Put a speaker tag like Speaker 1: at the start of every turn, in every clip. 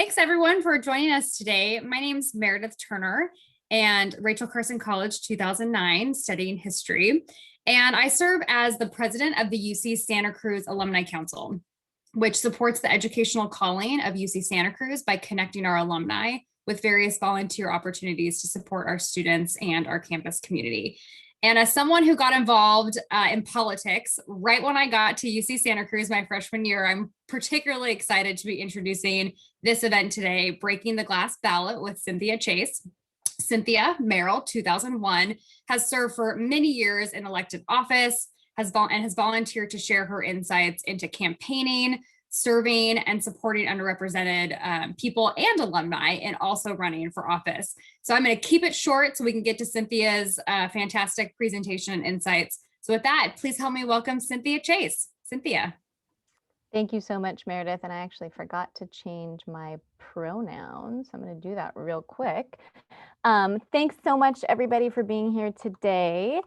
Speaker 1: Thanks everyone for joining us today. My name is Meredith Turner and Rachel Carson College 2009 studying history. And I serve as the president of the UC Santa Cruz Alumni Council, which supports the educational calling of UC Santa Cruz by connecting our alumni with various volunteer opportunities to support our students and our campus community. And as someone who got involved in politics right when I got to UC Santa Cruz my freshman year, I'm particularly excited to be introducing this event today, Breaking the Glass Ballot with Cynthia Chase. Cynthia Merrill, 2001, has served for many years in elected office, has volunteered to share her insights into campaigning, serving and supporting underrepresented people and alumni, and also running for office. So I'm going to keep it short so we can get to Cynthia's fantastic presentation and insights. So with that, please help me welcome Cynthia Chase. Cynthia.
Speaker 2: Thank you so much, Meredith. And I actually forgot to change my pronouns. I'm going to do that real quick. Thanks so much, everybody, for being here today.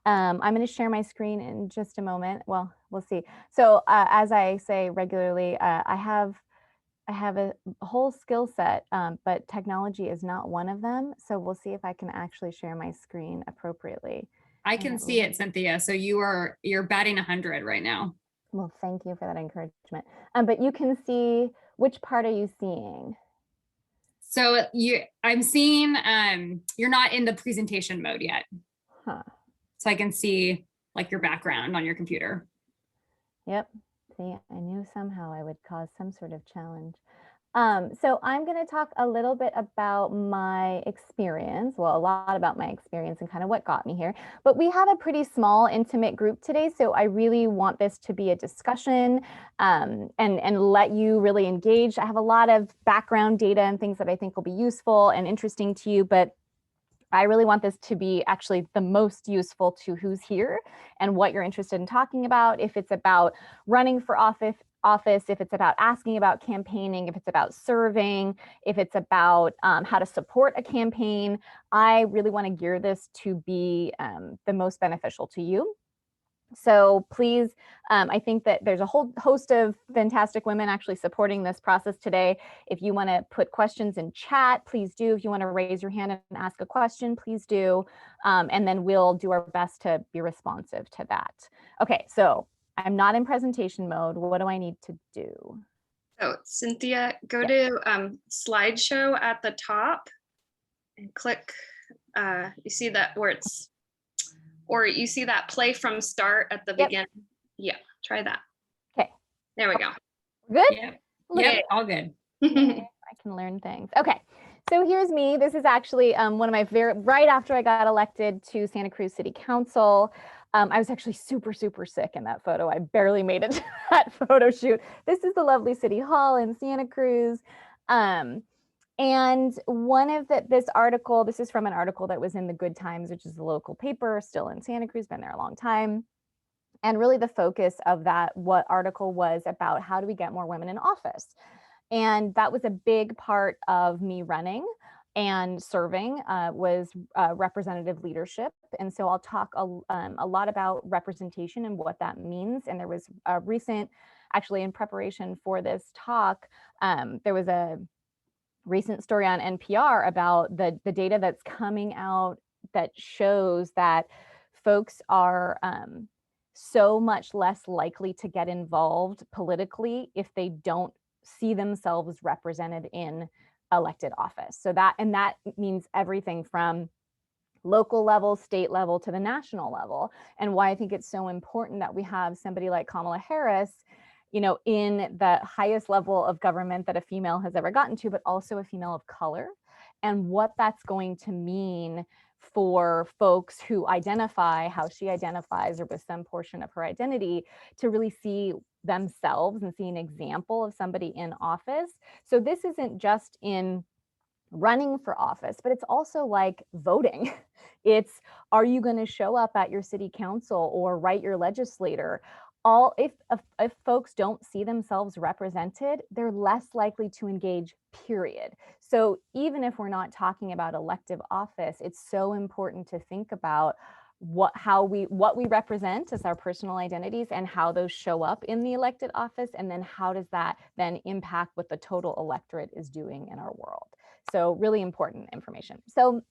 Speaker 2: I'm going to share my screen in just a moment. Well, we'll see. So as I say regularly, I have a whole skill set, but technology is not one of them. So we'll see if I can actually share my screen appropriately.
Speaker 1: I can see it, Cynthia. So you're batting 100 right now.
Speaker 2: Well, thank you for that encouragement. But you can see, which part are you seeing?
Speaker 1: So I'm seeing you're not in the presentation mode yet.
Speaker 2: Huh.
Speaker 1: So I can see like your background on your computer.
Speaker 2: Yep. See, I knew somehow I would cause some sort of challenge. So I'm going to talk a little bit about my experience, well, a lot about my experience and kind of what got me here, but we have a pretty small, intimate group today. So I really want this to be a discussion and let you really engage. I have a lot of background data and things that I think will be useful and interesting to you, but I really want this to be actually the most useful to who's here and what you're interested in talking about. If it's about running for office, if it's about asking about campaigning, if it's about serving, if it's about how to support a campaign, I really want to gear this to be the most beneficial to you. So please, I think that there's a whole host of fantastic women actually supporting this process today. If you want to put questions in chat, please do. If you want to raise your hand and ask a question, please do. And then we'll do our best to be responsive to that. Okay, so I'm not in presentation mode. What do I need to do?
Speaker 3: So Cynthia, go to slideshow at the top and click, you see that where it's, or you see that play from start at the beginning. Yeah, try that. Okay. There we go.
Speaker 2: Good?
Speaker 1: Yeah, all good.
Speaker 2: I can learn things. Okay. So here's me. This is actually one of my right after I got elected to Santa Cruz City Council. I was actually super sick in that photo. I barely made it to that photo shoot. This is the lovely City Hall in Santa Cruz. And one of this article, this is from an article that was in the Good Times, which is the local paper, still in Santa Cruz, been there a long time. And really the focus of that article was about how do we get more women in office? And that was a big part of me running and serving was representative leadership. And so I'll talk a lot about representation and what that means. And there was a recent, actually in preparation for this talk, there was a recent story on NPR about the data that's coming out that shows that folks are so much less likely to get involved politically if they don't see themselves represented in elected office. So that means everything from local level, state level to the national level. And why I think it's so important that we have somebody like Kamala Harris, you know, in the highest level of government that a female has ever gotten to, but also a female of color, and what that's going to mean for folks who identify how she identifies or with some portion of her identity to really see themselves and see an example of somebody in office. So this isn't just in running for office, but it's also like voting. It's, are you going to show up at your city council or write your legislator? If folks don't see themselves represented, they're less likely to engage, period. So even if we're not talking about elective office, it's so important to think about, what we represent as our personal identities and how those show up in the elected office, and then how does that then impact what the total electorate is doing in our world. So really important information. So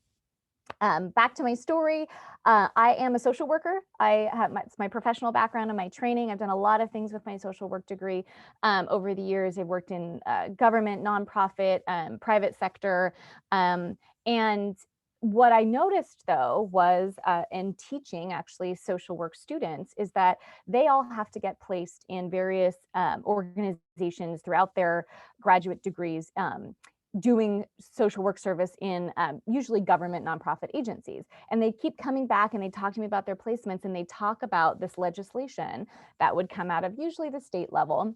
Speaker 2: back to my story. I am a social worker. It's my professional background and my training. I've done a lot of things with my social work degree over the years. I've worked in government, nonprofit, private sector, and what I noticed though was in teaching actually social work students is that they all have to get placed in various organizations throughout their graduate degrees, doing social work service in usually government nonprofit agencies. And they keep coming back and they talk to me about their placements, and they talk about this legislation that would come out of usually the state level,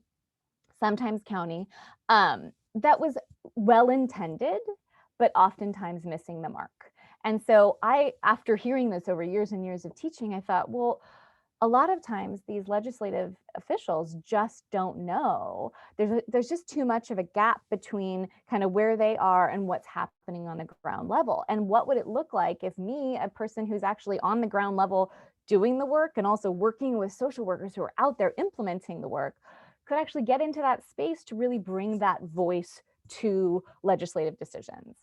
Speaker 2: sometimes county, that was well-intended, but oftentimes missing the mark. And so after hearing this over years and years of teaching, I thought, well, a lot of times these legislative officials just don't know. There's just too much of a gap between kind of where they are and what's happening on the ground level. And what would it look like if me, a person who's actually on the ground level doing the work and also working with social workers who are out there implementing the work, could actually get into that space to really bring that voice to legislative decisions.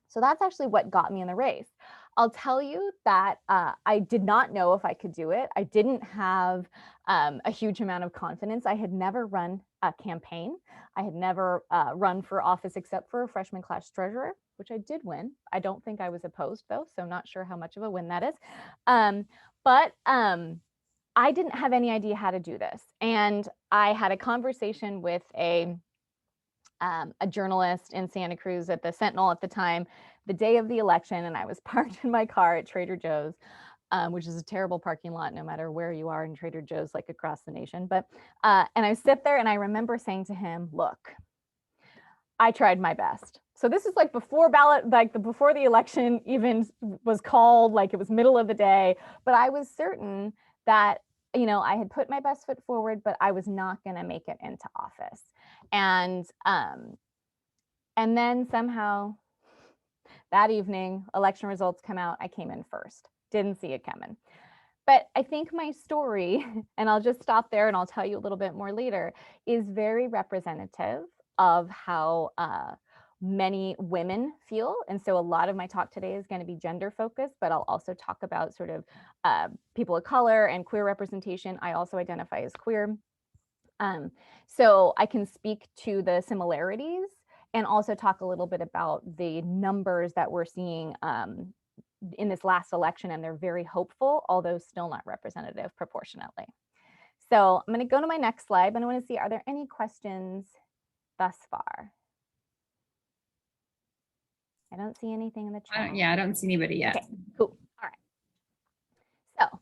Speaker 2: So that's actually what got me in the race. I'll tell you that I did not know if I could do it. I didn't have a huge amount of confidence. I had never run a campaign. I had never run for office except for a freshman class treasurer, which I did win. I don't think I was opposed though, so not sure how much of a win that is. But I didn't have any idea how to do this. And I had a conversation with a journalist in Santa Cruz at the Sentinel at the time, the day of the election, and I was parked in my car at Trader Joe's, which is a terrible parking lot no matter where you are in Trader Joe's, like across the nation. But and I sit there and I remember saying to him, look, I tried my best. So this is like before ballot, before the election even was called, like it was middle of the day, but I was certain that, you know, I had put my best foot forward, but I was not going to make it into office. And then somehow that evening, election results come out. I came in first. Didn't see it coming. But I think my story, and I'll just stop there and I'll tell you a little bit more later, is very representative of how many women feel. And so a lot of my talk today is going to be gender focused, but I'll also talk about sort of people of color and queer representation. I also identify as queer. So I can speak to the similarities and also talk a little bit about the numbers that we're seeing in this last election, and they're very hopeful, although still not representative proportionately. So I'm going to go to my next slide, and I want to see, are there any questions thus far? I don't see anything in the chat.
Speaker 1: Yeah, I don't see anybody yet.
Speaker 2: Okay, cool. All right. So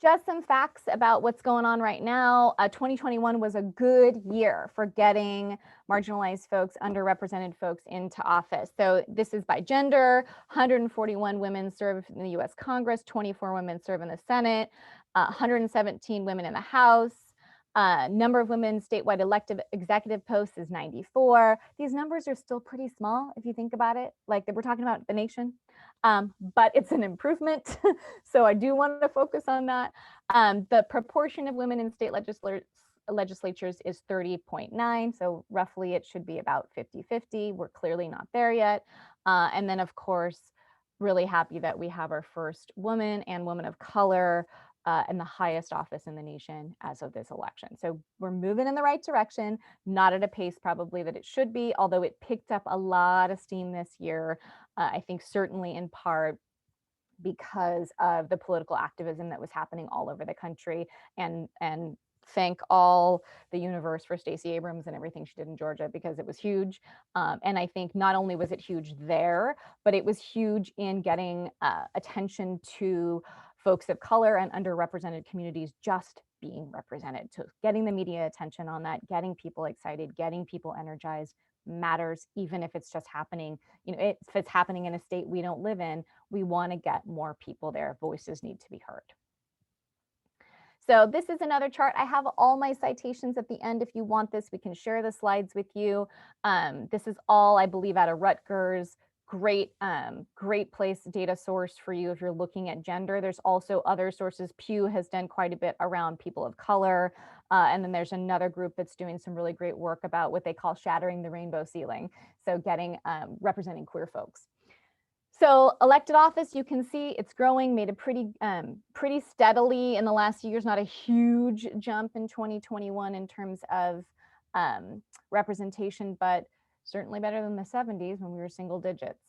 Speaker 2: just some facts about what's going on right now. 2021 was a good year for getting marginalized folks, underrepresented folks into office. So this is by gender. 141 women serve in the US Congress, 24 women serve in the Senate, 117 women in the House. Number of women statewide elective executive posts is 94. These numbers are still pretty small if you think about it, like we're talking about the nation, but it's an improvement. So I do want to focus on that. The proportion of women in state legislatures is 30.9. So roughly it should be about 50-50. We're clearly not there yet. And then of course, really happy that we have our first woman and woman of color in the highest office in the nation as of this election. So we're moving in the right direction, not at a pace probably that it should be, although it picked up a lot of steam this year. I think certainly in part because of the political activism that was happening all over the country, and thank all the universe for Stacey Abrams and everything she did in Georgia, because it was huge. And I think not only was it huge there, but it was huge in getting attention to folks of color and underrepresented communities just being represented. So getting the media attention on that, getting people excited, getting people energized matters, even if it's just happening, you know, if it's happening in a state we don't live in, we want to get more people there. Voices need to be heard. So this is another chart. I have all my citations at the end. If you want this, we can share the slides with you. This is all, I believe, out of Rutgers. great, great place, data source for you if you're looking at gender. There's also other sources. Pew has done quite a bit around people of color. And then there's another group that's doing some really great work about what they call shattering the rainbow ceiling. So getting, representing queer folks. So elected office, you can see it's growing, made a pretty steadily in the last few years, not a huge jump in 2021 in terms of representation, but certainly better than the 70s when we were single digits.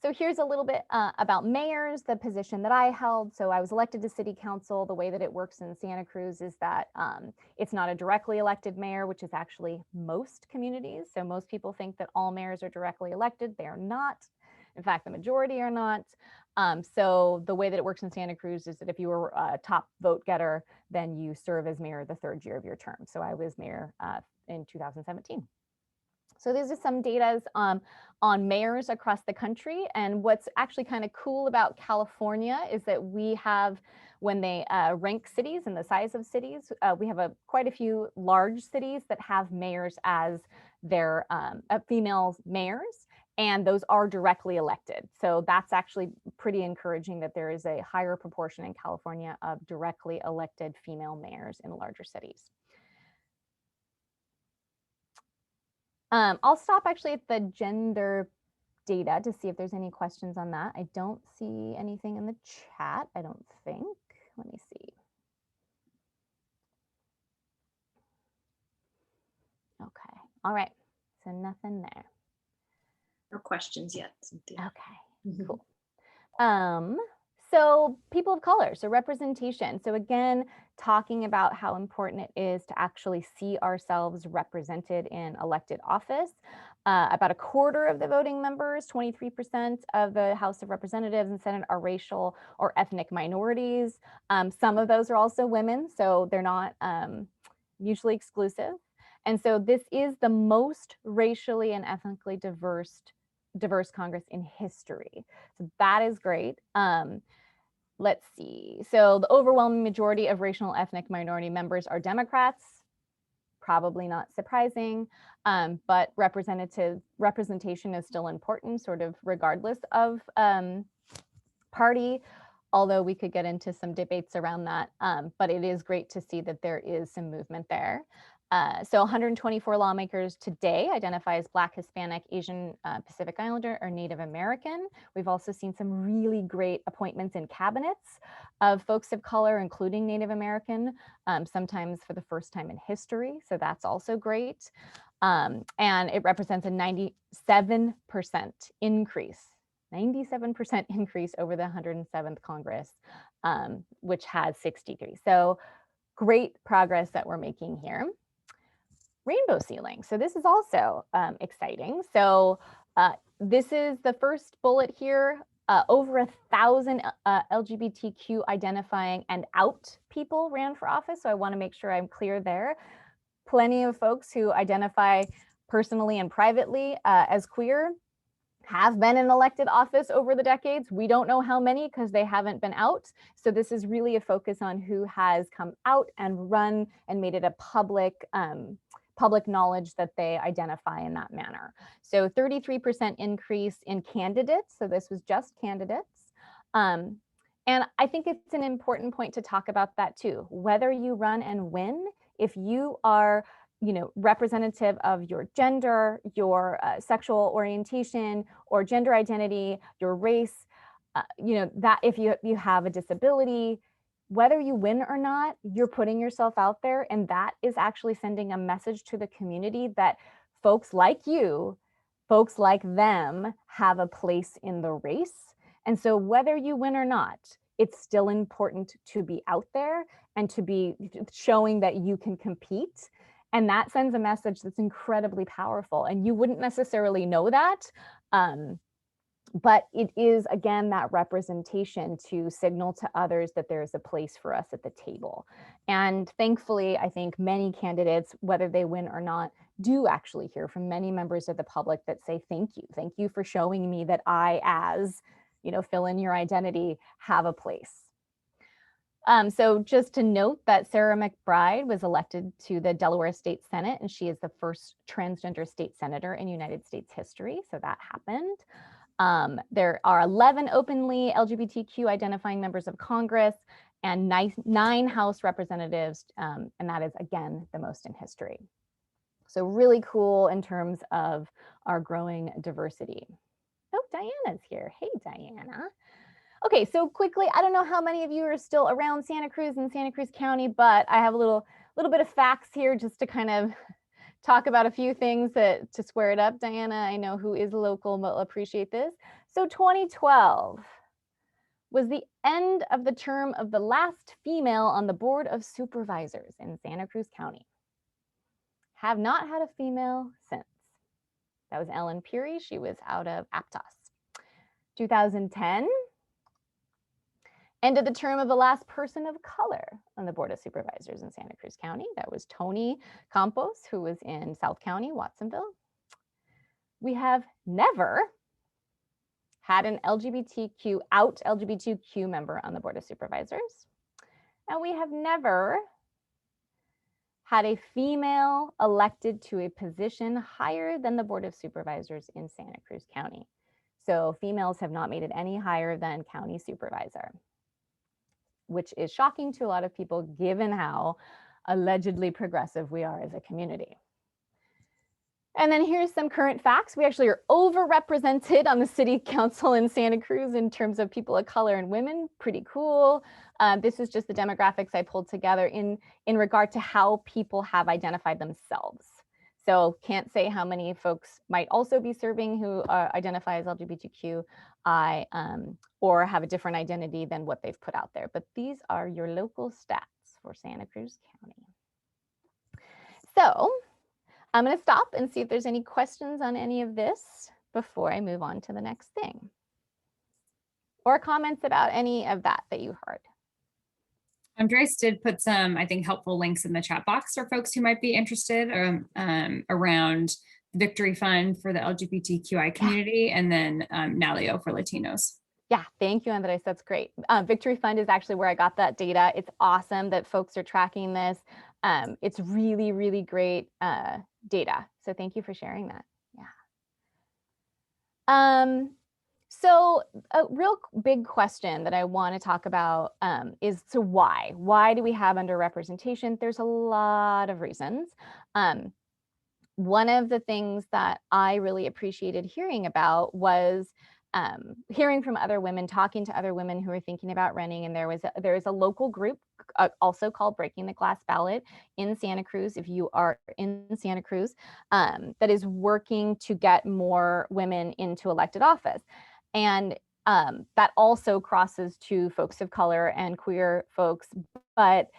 Speaker 2: So here's a little bit about mayors, the position that I held. So I was elected to city council. The way that it works in Santa Cruz is that it's not a directly elected mayor, which is actually most communities. So most people think that all mayors are directly elected. They are not. In fact, the majority are not. So the way that it works in Santa Cruz is that if you were a top vote getter, then you serve as mayor the third year of your term. So I was mayor in 2017. So these are some data on mayors across the country. And what's actually kind of cool about California is that we have, when they rank cities and the size of cities, we have quite a few large cities that have mayors as their female mayors, and those are directly elected. So that's actually pretty encouraging that there is a higher proportion in California of directly elected female mayors in larger cities. I'll stop actually at the gender data to see if there's any questions on that. I don't see anything in the chat, I don't think. Let me see. Okay, all right, so nothing there.
Speaker 3: No questions yet, Cynthia.
Speaker 2: Okay, cool. So people of color, so representation. So again, talking about how important it is to actually see ourselves represented in elected office. About a quarter of the voting members, 23% of the House of Representatives and Senate are racial or ethnic minorities. Some of those are also women, so they're not mutually exclusive. And so this is the most racially and ethnically diverse Congress in history. So that is great. Let's see. So the overwhelming majority of racial and ethnic minority members are Democrats. Probably not surprising, but representation is still important, sort of regardless of party, although we could get into some debates around that. But it is great to see that there is some movement there. So 124 lawmakers today identify as Black, Hispanic, Asian, Pacific Islander, or Native American. We've also seen some really great appointments in cabinets of folks of color, including Native American, sometimes for the first time in history. So that's also great. And it represents a 97% increase. 97% increase over the 107th Congress, which had 63. So great progress that we're making here. Rainbow ceiling. So this is also exciting. So this is the first bullet here. Over 1,000 LGBTQ identifying and out people ran for office. So I want to make sure I'm clear there. Plenty of folks who identify personally and privately as queer have been in elected office over the decades. We don't know how many because they haven't been out. So this is really a focus on who has come out and run and made it a public knowledge that they identify in that manner. So 33% increase in candidates. So this was just candidates. And I think it's an important point to talk about that too. Whether you run and win, if you are representative of your gender, your sexual orientation or gender identity, your race, that if you have a disability, whether you win or not, you're putting yourself out there, and that is actually sending a message to the community that folks like you, folks like them have a place in the race. And so whether you win or not, it's still important to be out there and to be showing that you can compete. And that sends a message that's incredibly powerful. And you wouldn't necessarily know that, but it is, again, that representation to signal to others that there is a place for us at the table. And thankfully, I think many candidates, whether they win or not, do actually hear from many members of the public that say, thank you for showing me that I, as, fill in your identity, have a place. So just to note that Sarah McBride was elected to the Delaware State Senate, and she is the first transgender state senator in United States history. So that happened. There are 11 openly LGBTQ identifying members of Congress and nine House representatives, and that is, again, the most in history. So really cool in terms of our growing diversity. Oh, Diana's here. Hey, Diana. Okay, so quickly, I don't know how many of you are still around Santa Cruz and Santa Cruz County, but I have a little bit of facts here just to kind of talk about a few things to square it up. Diana, I know who is local, will appreciate this. So 2012 was the end of the term of the last female on the Board of Supervisors in Santa Cruz County. Have not had a female since. That was Ellen Peary. She was out of Aptos. 2010, ended the term of the last person of color on the Board of Supervisors in Santa Cruz County. That was Tony Campos, who was in South County, Watsonville. We have never had an LGBTQ member on the Board of Supervisors. And we have never had a female elected to a position higher than the Board of Supervisors in Santa Cruz County. So females have not made it any higher than county supervisor, which is shocking to a lot of people given how allegedly progressive we are as a community. And then here's some current facts. We actually are overrepresented on the city council in Santa Cruz in terms of people of color and women. Pretty cool. This is just the demographics I pulled together in regard to how people have identified themselves. So can't say how many folks might also be serving who identify as LGBTQI or have a different identity than what they've put out there. But these are your local stats for Santa Cruz County. So I'm going to stop and see if there's any questions on any of this before I move on to the next thing. Or comments about any of that you heard.
Speaker 1: Andres did put some, I think, helpful links in the chat box for folks who might be interested around Victory Fund for the LGBTQI community, and then Nalio for Latinos.
Speaker 2: Yeah, thank you, Andres. That's great. Victory Fund is actually where I got that data. It's awesome that folks are tracking this. It's really, really great data. So thank you for sharing that. Yeah. So a real big question that I want to talk about is, so why? Why do we have underrepresentation? There's a lot of reasons. One of the things that I really appreciated hearing about was hearing from other women, talking to other women who are thinking about running. And there is a local group also called Breaking the Glass Ballot in Santa Cruz, if you are in Santa Cruz, that is working to get more women into elected office. And that also crosses to folks of color and queer folks, but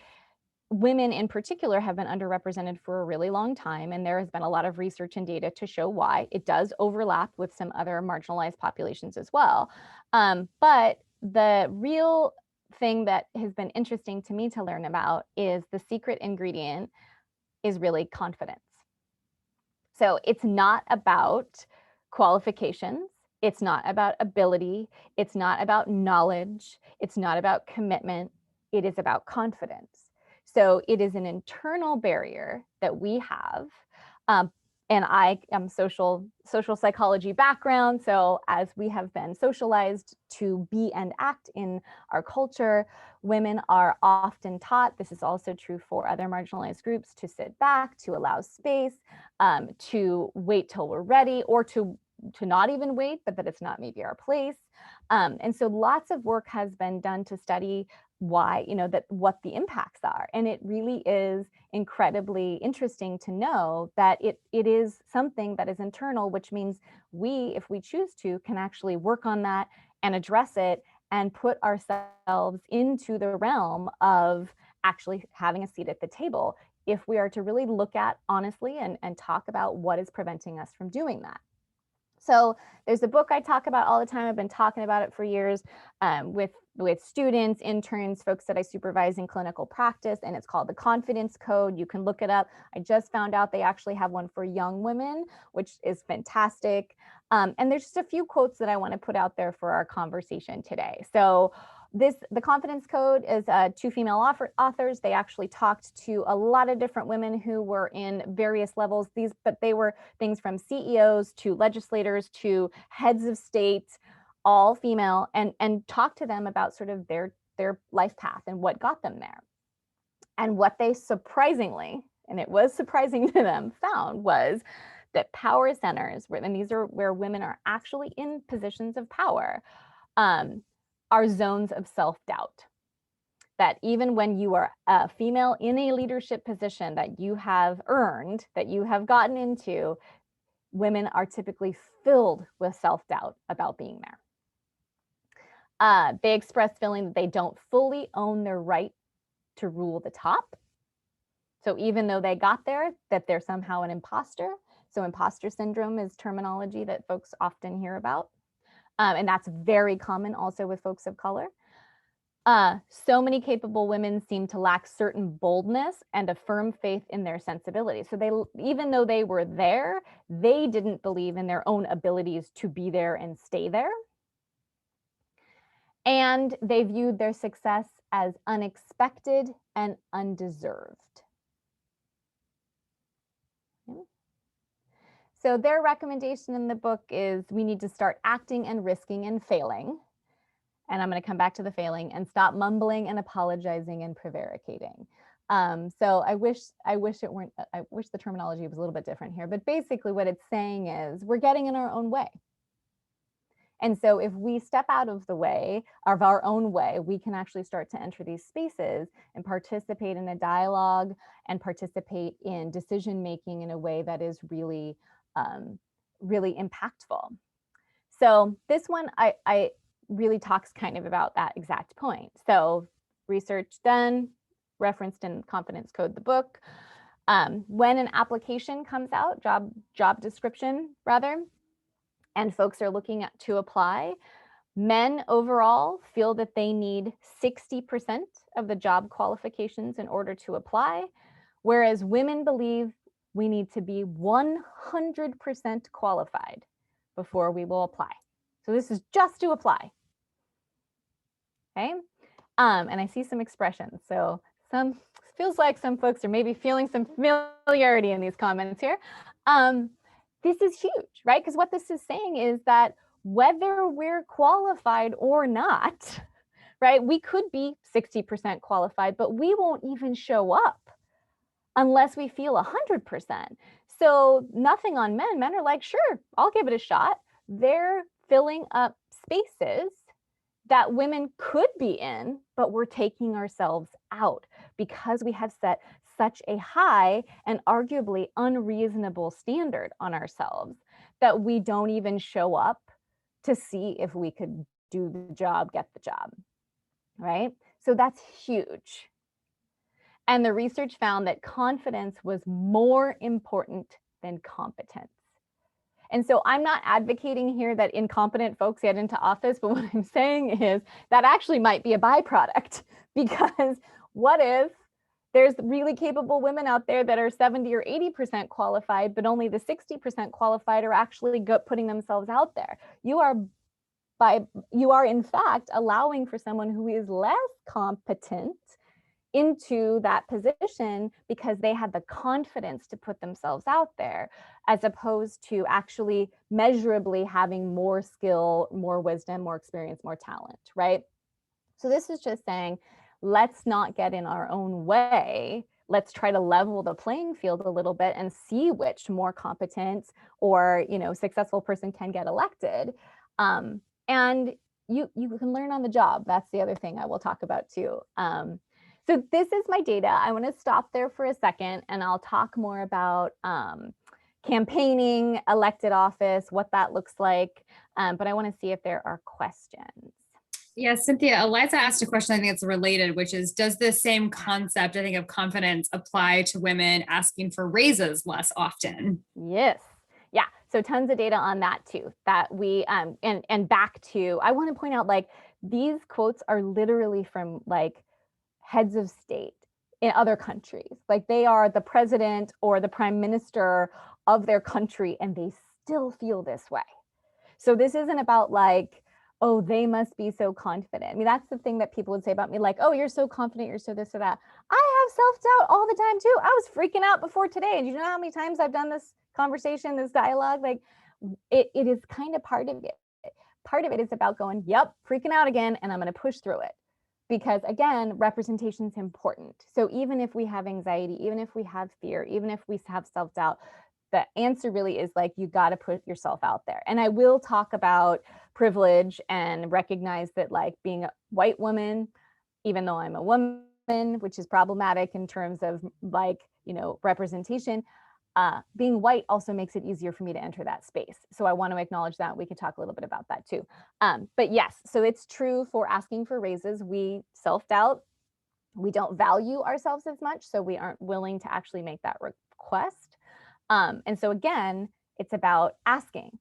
Speaker 2: women in particular have been underrepresented for a really long time, and there has been a lot of research and data to show why. It does overlap with some other marginalized populations as well. But the real thing that has been interesting to me to learn about is the secret ingredient is really confidence. So it's not about qualifications. It's not about ability. It's not about knowledge. It's not about commitment. It is about confidence. So it is an internal barrier that we have. And I am social psychology background. So as we have been socialized to be and act in our culture, women are often taught, this is also true for other marginalized groups, to sit back, to allow space, to wait till we're ready, or to not even wait, but that it's not maybe our place. And so lots of work has been done to study why, what the impacts are. And it really is incredibly interesting to know that it is something that is internal, which means we, if we choose to, can actually work on that and address it and put ourselves into the realm of actually having a seat at the table if we are to really look at honestly and talk about what is preventing us from doing that. So there's a book I talk about all the time. I've been talking about it for years with students, interns, folks that I supervise in clinical practice, and it's called The Confidence Code. You can look it up. I just found out they actually have one for young women, which is fantastic. And there's just a few quotes that I want to put out there for our conversation today. So The Confidence Code is two female authors. They actually talked to a lot of different women who were in various levels. But they were things from CEOs to legislators to heads of state, all female, and talked to them about sort of their life path and what got them there. And what they surprisingly, and it was surprising to them, found was that power centers, and these are where women are actually in positions of power, are zones of self-doubt. That even when you are a female in a leadership position that you have earned, that you have gotten into, women are typically filled with self-doubt about being there. They express feeling that they don't fully own their right to rule the top. So even though they got there, that they're somehow an imposter. So imposter syndrome is terminology that folks often hear about. And that's very common also with folks of color. So many capable women seem to lack certain boldness and a firm faith in their sensibility. So even though they were there, they didn't believe in their own abilities to be there and stay there. And they viewed their success as unexpected and undeserved. So their recommendation in the book is we need to start acting and risking and failing. And I'm going to come back to the failing, and stop mumbling and apologizing and prevaricating. So I wish the terminology was a little bit different here, but basically what it's saying is we're getting in our own way. And so if we step out of the way, of our own way, we can actually start to enter these spaces and participate in a dialogue and participate in decision-making in a way that is really, really impactful. So this one, I really talks kind of about that exact point. So research done, referenced in Confidence Code, the book. When an application comes out, job description rather, and folks are looking to apply, men overall feel that they need 60% of the job qualifications in order to apply, whereas women believe we need to be 100% qualified before we will apply. So this is just to apply. Okay, and I see some expressions. So feels like some folks are maybe feeling some familiarity in these comments here. This is huge, right? Because what this is saying is that whether we're qualified or not, right, we could be 60% qualified, but we won't even show up unless we feel 100%. So nothing on men. Men are like, sure, I'll give it a shot. They're filling up spaces that women could be in, but we're taking ourselves out because we have set such a high and arguably unreasonable standard on ourselves that we don't even show up to see if we could do the job, get the job, right? So that's huge. And the research found that confidence was more important than competence. And so I'm not advocating here that incompetent folks get into office, but what I'm saying is that actually might be a byproduct, because what if there's really capable women out there that are 70 or 80% qualified, but only the 60% qualified are actually putting themselves out there. You are in fact allowing for someone who is less competent into that position because they had the confidence to put themselves out there, as opposed to actually measurably having more skill, more wisdom, more experience, more talent, right? So this is just saying, let's not get in our own way. Let's try to level the playing field a little bit and see which more competent or, successful person can get elected. And you can learn on the job. That's the other thing I will talk about too. So this is my data. I want to stop there for a second, and I'll talk more about campaigning, elected office, what that looks like. But I want to see if there are questions.
Speaker 1: Yes, Cynthia, Eliza asked a question I think it's related, which is, does the same concept, I think, of confidence apply to women asking for raises less often?
Speaker 2: Yes. Yeah. So tons of data on that too, that we, and back to, I want to point out, like, these quotes are literally from like heads of state in other countries. Like, they are the president or the prime minister of their country, and they still feel this way. So this isn't about like, oh, they must be so confident. I mean, that's the thing that people would say about me, like, oh, you're so confident, you're so this or that. I have self-doubt all the time too. I was freaking out before today. And you know how many times I've done this conversation, this dialogue? Like it is kind of part of it. Part of it is about going, yep, freaking out again, and I'm going to push through it. Because again, representation is important. So even if we have anxiety, even if we have fear, even if we have self-doubt, the answer really is like, you got to put yourself out there. And I will talk about privilege and recognize that, like, being a white woman, even though I'm a woman, which is problematic in terms of, like, you know, representation, being white also makes it easier for me to enter that space. So I want to acknowledge that. We could talk a little bit about that too. But yes, so it's true for asking for raises. We self-doubt. We don't value ourselves as much, so we aren't willing to actually make that request. And so again, it's about asking.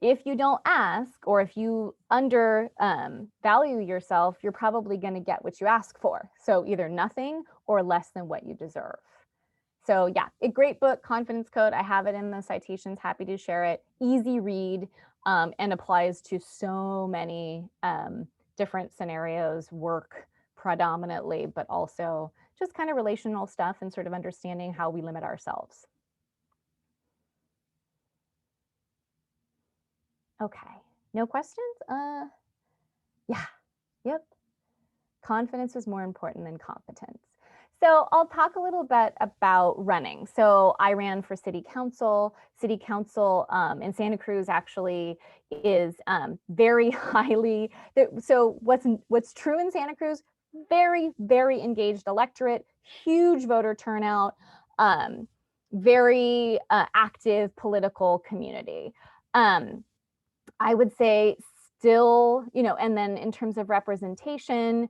Speaker 2: If you don't ask, or if you value yourself, you're probably going to get what you ask for. So either nothing or less than what you deserve. So yeah, a great book, Confidence Code. I have it in the citations, happy to share it. Easy read, and applies to so many different scenarios, work predominantly, but also just kind of relational stuff and sort of understanding how we limit ourselves. Okay, no questions? Yeah, yep. Confidence is more important than competence. So I'll talk a little bit about running. So I ran for city council. City council in Santa Cruz actually is very highly, so what's true in Santa Cruz, very, very engaged electorate, huge voter turnout, very active political community. I would say still, you know, and then in terms of representation,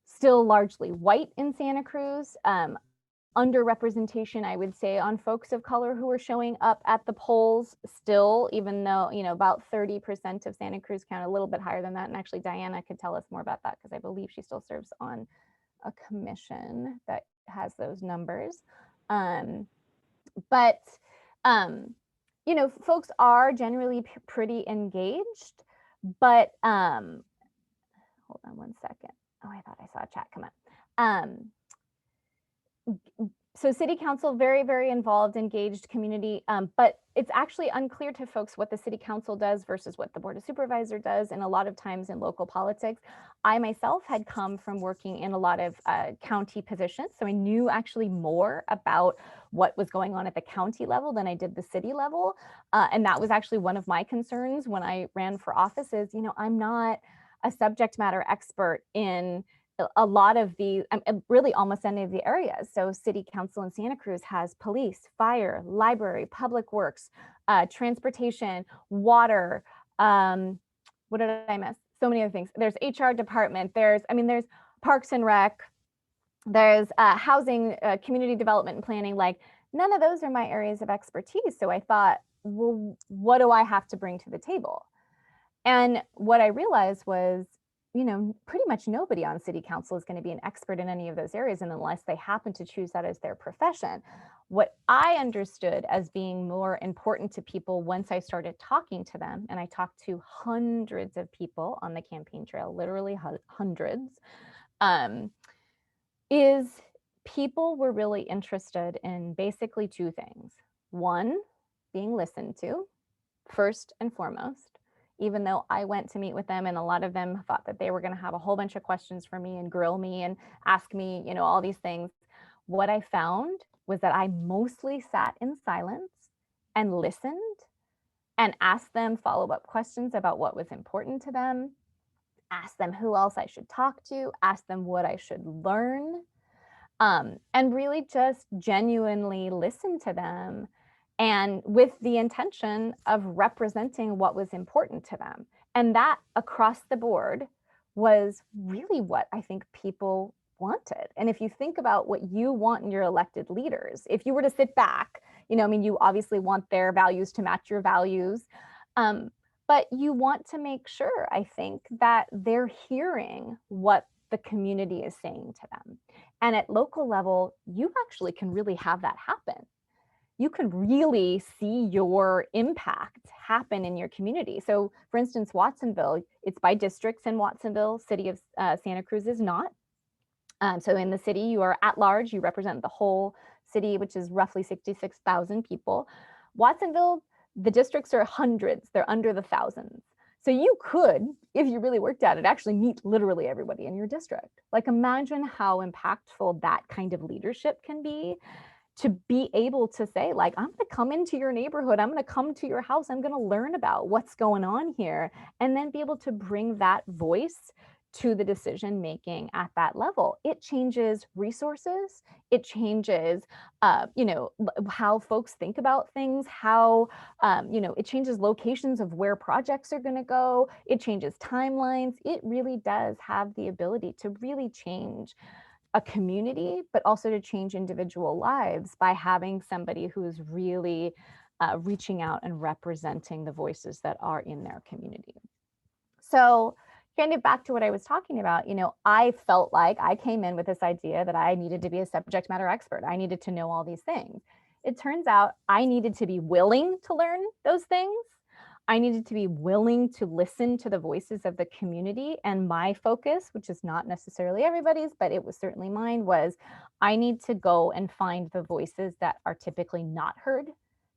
Speaker 2: still largely white in Santa Cruz. Underrepresentation, I would say, on folks of color who are showing up at the polls still, even though, you know, about 30% of Santa Cruz County, a little bit higher than that. And actually, Diana could tell us more about that because I believe she still serves on a commission that has those numbers. But you know, folks are generally pretty engaged, but hold on one second. Oh, I thought I saw a chat come up. So city council, very, very involved, engaged community, but it's actually unclear to folks what the city council does versus what the board of supervisor does. And a lot of times in local politics, I myself had come from working in a lot of county positions. So I knew actually more about what was going on at the county level than I did the city level. And that was actually one of my concerns when I ran for office is, you know, I'm not a subject matter expert in a lot of the, really almost any of the areas. So city council in Santa Cruz has police, fire, library, public works, transportation, water. What did I miss? So many other things. There's HR department. There's Parks and Rec. There's housing, community development and planning. Like, none of those are my areas of expertise. So I thought, well, what do I have to bring to the table? And what I realized was, you know, pretty much nobody on city council is going to be an expert in any of those areas, and unless they happen to choose that as their profession. What I understood as being more important to people once I started talking to them, and I talked to hundreds of people on the campaign trail, literally hundreds, is people were really interested in basically two things. One, being listened to, first and foremost. Even though I went to meet with them and a lot of them thought that they were going to have a whole bunch of questions for me and grill me and ask me, you know, all these things. What I found was that I mostly sat in silence and listened and asked them follow-up questions about what was important to them, asked them who else I should talk to, asked them what I should learn, and really just genuinely listen to them, and with the intention of representing what was important to them. And that across the board was really what I think people wanted. And if you think about what you want in your elected leaders, if you were to sit back, you know, I mean, you obviously want their values to match your values, but you want to make sure, I think, that they're hearing what the community is saying to them. And at local level, you actually can really have that happen. You can really see your impact happen in your community. So for instance, Watsonville, it's by districts in Watsonville. City of Santa Cruz is not. So in the city, you are at large, you represent the whole city, which is roughly 66,000 people. Watsonville, the districts are hundreds, they're under the thousands. So you could, if you really worked at it, actually meet literally everybody in your district. Like imagine how impactful that kind of leadership can to be able to say, like, I'm going to come into your neighborhood, I'm going to come to your house, I'm going to learn about what's going on here, and then be able to bring that voice to the decision making at that level. It changes resources, it changes how folks think about things, how it changes locations of where projects are going to go, it changes timelines. It really does have the ability to really change a community, but also to change individual lives by having somebody who is really reaching out and representing the voices that are in their community. So kind of back to what I was talking about, I felt like I came in with this idea that I needed to be a subject matter expert. I needed to know all these things. It turns out I needed to be willing to learn those things. I needed to be willing to listen to the voices of the community. And my focus, which is not necessarily everybody's, but it was certainly mine, was I need to go and find the voices that are typically not heard.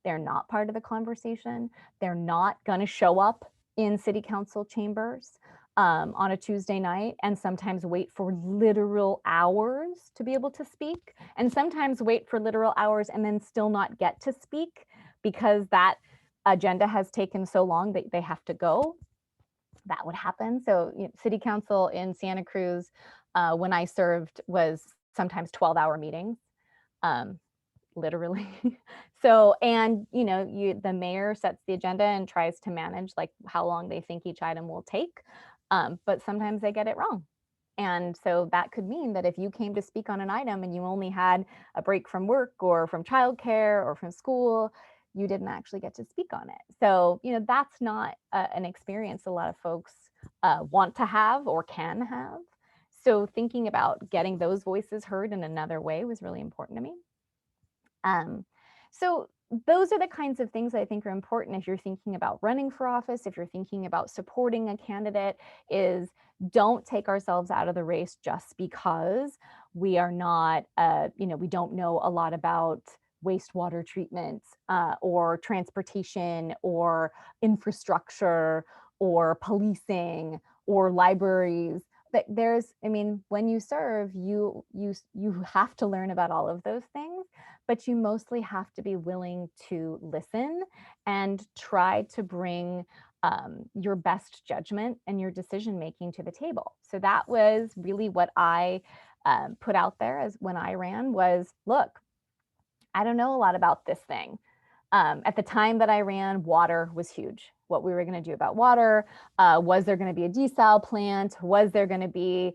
Speaker 2: They're not part of the conversation. They're not going to show up in city council chambers on a Tuesday night, and sometimes wait for literal hours to be able to speak, and sometimes wait for literal hours and then still not get to speak because that agenda has taken so long that they have to go. That would happen. So city council in Santa Cruz, when I served, was sometimes 12-hour meetings, literally. So, and the mayor sets the agenda and tries to manage like how long they think each item will take. But sometimes they get it wrong. And so that could mean that if you came to speak on an item and you only had a break from work or from childcare or from school, you didn't actually get to speak on it. So, that's not an experience a lot of folks want to have or can have. So thinking about getting those voices heard in another way was really important to me. So those are the kinds of things I think are important if you're thinking about running for office, if you're thinking about supporting a candidate, is don't take ourselves out of the race just because we are not, we don't know a lot about wastewater treatment or transportation or infrastructure or policing or libraries. When you serve, you have to learn about all of those things, but you mostly have to be willing to listen and try to bring your best judgment and your decision making to the table. So that was really what I put out there as when I ran was, look, I don't know a lot about this thing. At the time that I ran, water was huge. What we were going to do about water, was there going to be a desal plant? Was there going to be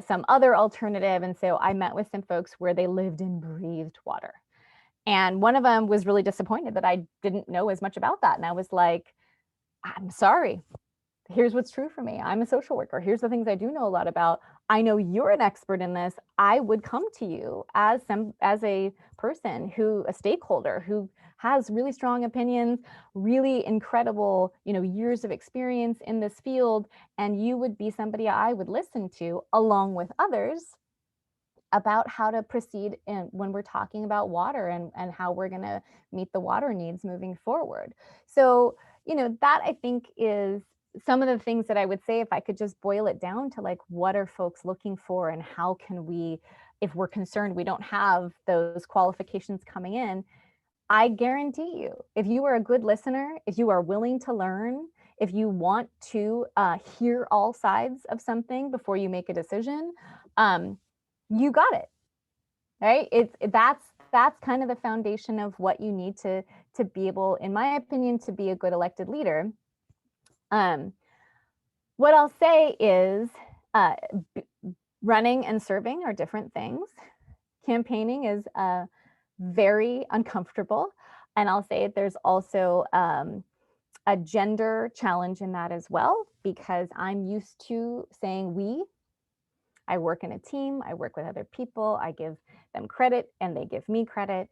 Speaker 2: some other alternative? And so I met with some folks where they lived and breathed water. And one of them was really disappointed that I didn't know as much about that. And I was like, I'm sorry. Here's what's true for me. I'm a social worker. Here's the things I do know a lot about. I know you're an expert in this. I would come to you as a person a stakeholder who has really strong opinions, really incredible, years of experience in this field. And you would be somebody I would listen to along with others about how to proceed when we're talking about water and how we're going to meet the water needs moving forward. So, that I think is some of the things that I would say if I could just boil it down to like, what are folks looking for and how can we, if we're concerned we don't have those qualifications coming in, I guarantee you, if you are a good listener, if you are willing to learn, if you want to hear all sides of something before you make a decision, you got it, right? That's kind of the foundation of what you need to be able, in my opinion, to be a good elected leader. What I'll say is running and serving are different things. Campaigning is very uncomfortable. And I'll say there's also a gender challenge in that as well, because I'm used to saying we. I work in a team, I work with other people, I give them credit and they give me credit.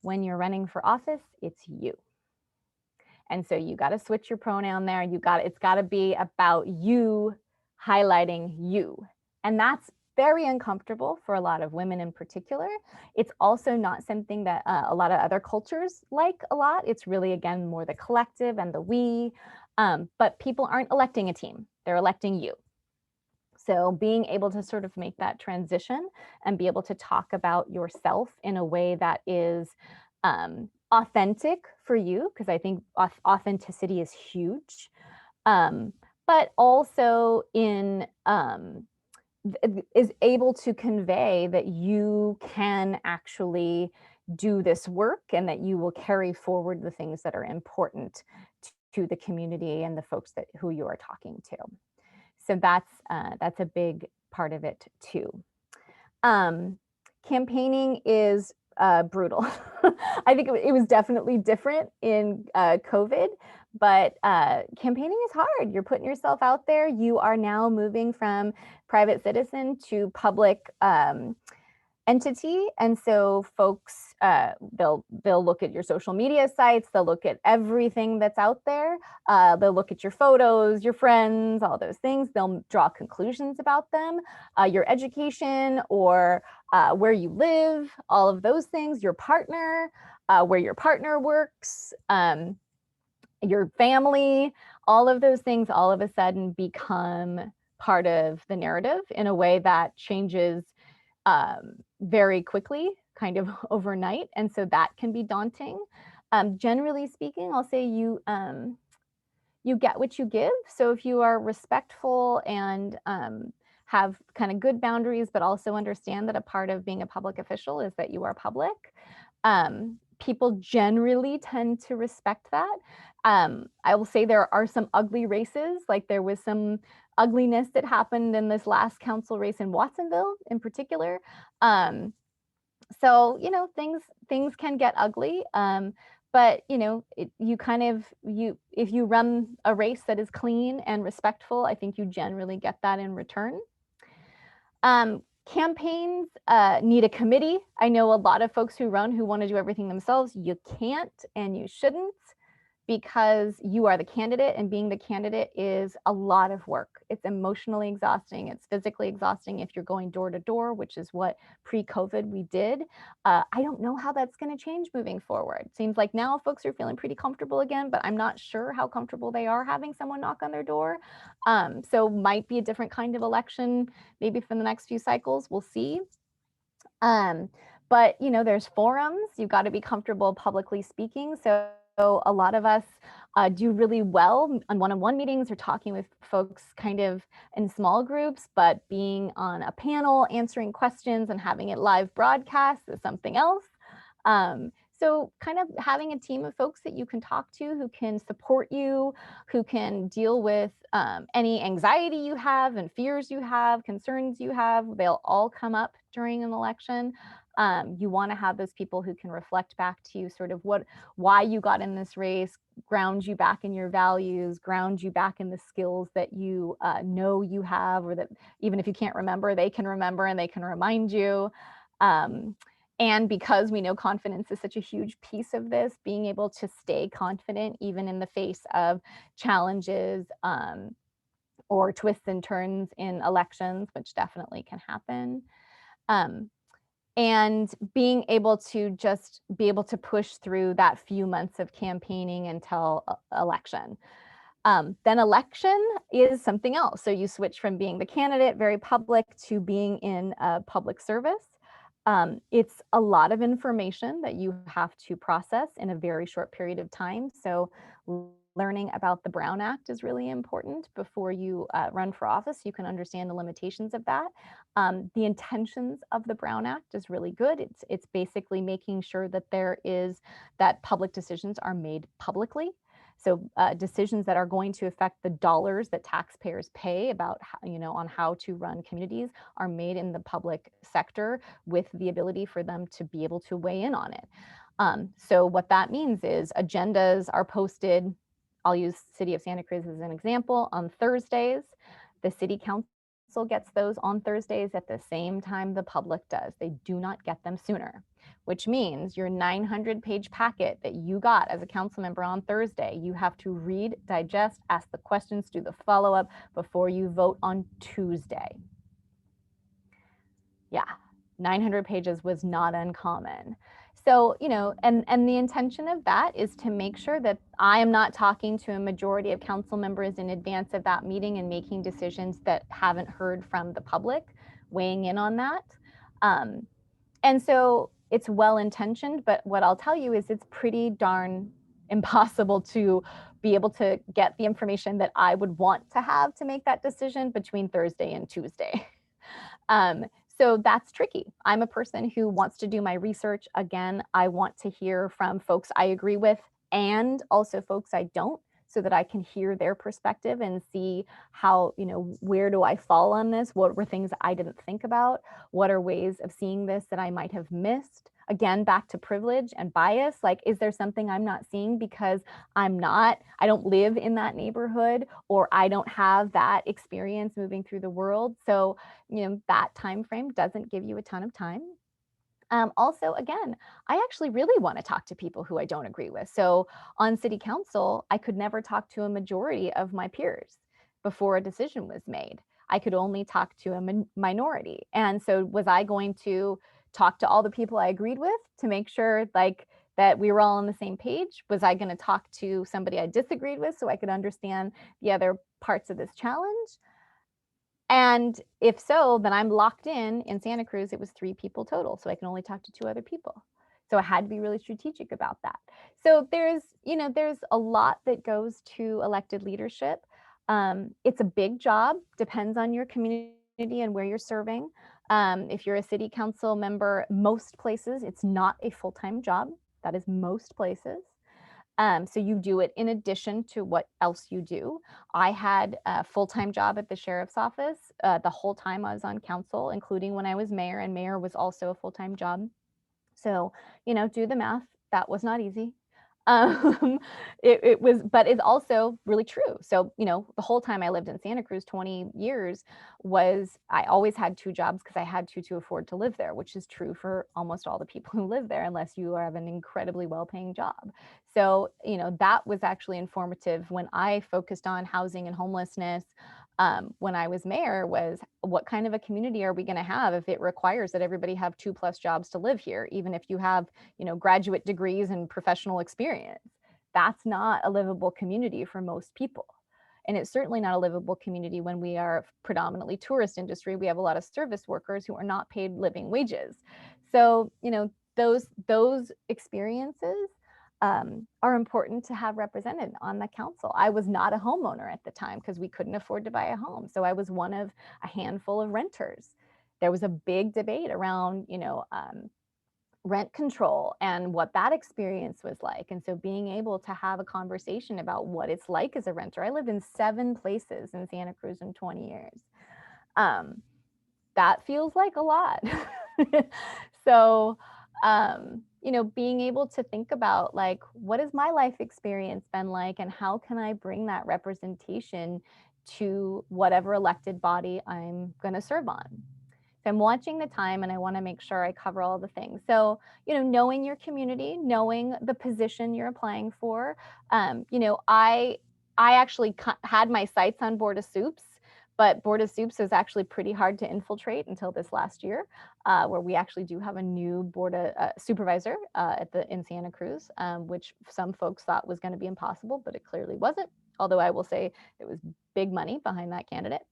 Speaker 2: When you're running for office, it's you. And so you got to switch your pronoun there. It's got to be about you, highlighting you. And that's very uncomfortable for a lot of women in particular. It's also not something that a lot of other cultures like a lot. It's really, again, more the collective and the we, but people aren't electing a team, they're electing you. So being able to sort of make that transition and be able to talk about yourself in a way that is authentic for you, because I think authenticity is huge, but also is able to convey that you can actually do this work and that you will carry forward the things that are important to the community and the folks who you are talking to. So that's a big part of it too. Campaigning is brutal. I think it was definitely different in COVID, but campaigning is hard. You're putting yourself out there. You are now moving from private citizen to public entity. And so folks, they'll look at your social media sites, they'll look at everything that's out there, they'll look at your photos, your friends, all those things, they'll draw conclusions about them, your education or where you live, all of those things, your partner, where your partner works, your family, all of those things all of a sudden become part of the narrative in a way that changes very quickly, kind of overnight. And so that can be daunting. Generally speaking, I'll say you get what you give. So if you are respectful and have kind of good boundaries, but also understand that a part of being a public official is that you are public, people generally tend to respect that. I will say there are some ugly races, like there was some ugliness that happened in this last council race in Watsonville in particular. So, things can get ugly. But, if you run a race that is clean and respectful, I think you generally get that in return. Campaigns need a committee. I know a lot of folks who run who want to do everything themselves. You can't and you shouldn't, because you are the candidate, and being the candidate is a lot of work. It's emotionally exhausting. It's physically exhausting if you're going door to door, which is what pre-COVID we did. I don't know how that's going to change moving forward. Seems like now folks are feeling pretty comfortable again, but I'm not sure how comfortable they are having someone knock on their door. So might be a different kind of election, maybe for the next few cycles, we'll see. But there's forums, you've got to be comfortable publicly speaking. So a lot of us do really well on one-on-one meetings or talking with folks kind of in small groups, but being on a panel, answering questions and having it live broadcast is something else. So kind of having a team of folks that you can talk to, who can support you, who can deal with any anxiety you have and fears you have, concerns you have, they'll all come up during an election. You want to have those people who can reflect back to you sort of why you got in this race, ground you back in your values, ground you back in the skills that you know you have, or that even if you can't remember, they can remember and they can remind you. And because we know confidence is such a huge piece of this, being able to stay confident even in the face of challenges or twists and turns in elections, which definitely can happen. And being able to push through that few months of campaigning until election. Then election is something else. So you switch from being the candidate, very public, to being in public service. It's a lot of information that you have to process in a very short period of time. So learning about the Brown Act is really important before you run for office. You can understand the limitations of that. The intentions of the Brown Act is really good. It's basically making sure that public decisions are made publicly. So decisions that are going to affect the dollars that taxpayers pay about on how to run communities are made in the public sector, with the ability for them to be able to weigh in on it. So what that means is agendas are posted. I'll use City of Santa Cruz as an example. On Thursdays, the City Council gets those on Thursdays at the same time the public does. They do not get them sooner. which means your 900-page packet that you got as a council member on Thursday, you have to read, digest, ask the questions, do the follow-up before you vote on Tuesday. Yeah, 900 pages was not uncommon. So, you know, and the intention of that is to make sure that I am not talking to a majority of council members in advance of that meeting and making decisions that haven't heard from the public, weighing in on that. And so it's well-intentioned, but what I'll tell you is it's pretty darn impossible to be able to get the information that I would want to have to make that decision between Thursday and Tuesday. So that's tricky. I'm a person who wants to do my research. Again, I want to hear from folks I agree with and also folks I don't, so that I can hear their perspective and see how, you know, where do I fall on this? What were things I didn't think about? What are ways of seeing this that I might have missed? Again, back to privilege and bias, like, is there something I'm not seeing because I don't live in that neighborhood, or I don't have that experience moving through the world? So, you know, that time frame doesn't give you a ton of time. Also, again, I actually really want to talk to people who I don't agree with. So on city council, I could never talk to a majority of my peers before a decision was made. I could only talk to a minority. And so was I going to talk to all the people I agreed with to make sure like that we were all on the same page? Was I going to talk to somebody I disagreed with so I could understand the other parts of this challenge? And if so, then I'm locked in Santa Cruz, it was 3 people total. So I can only talk to 2 other people. So I had to be really strategic about that. So there's a lot that goes to elected leadership. It's a big job, depends on your community and where you're serving. If you're a city council member, most places, it's not a full-time job. That is most places. So you do it in addition to what else you do. I had a full-time job at the sheriff's office the whole time I was on council, including when I was mayor, and mayor was also a full-time job. So, you know, do the math. That was not easy. It was, but it's also really true. So, you know, the whole time I lived in Santa Cruz, 20 years, I always had 2 jobs because I had to afford to live there, which is true for almost all the people who live there, unless you have an incredibly well-paying job. So, you know, that was actually informative when I focused on housing and homelessness. When I was mayor, was what kind of a community are we going to have if it requires that everybody have 2+ jobs to live here, even if you have, you know, graduate degrees and professional experience? That's not a livable community for most people. And it's certainly not a livable community when we are predominantly tourist industry. We have a lot of service workers who are not paid living wages. So, you know, those experiences are important to have represented on the council. I was not a homeowner at the time because we couldn't afford to buy a home. So I was one of a handful of renters. There was a big debate around, you know, rent control and what that experience was like. And so being able to have a conversation about what it's like as a renter. I lived in 7 places in Santa Cruz in 20 years. That feels like a lot. So, you know, being able to think about like, what has my life experience been like, and how can I bring that representation to whatever elected body I'm going to serve on? So I'm watching the time and I want to make sure I cover all the things. So, you know, knowing your community, knowing the position you're applying for. You know, I actually had my sights on Board of Soups, but Board of Soups is actually pretty hard to infiltrate until this last year, where we actually do have a new board supervisor in Santa Cruz, which some folks thought was going to be impossible, but it clearly wasn't. Although I will say it was big money behind that candidate.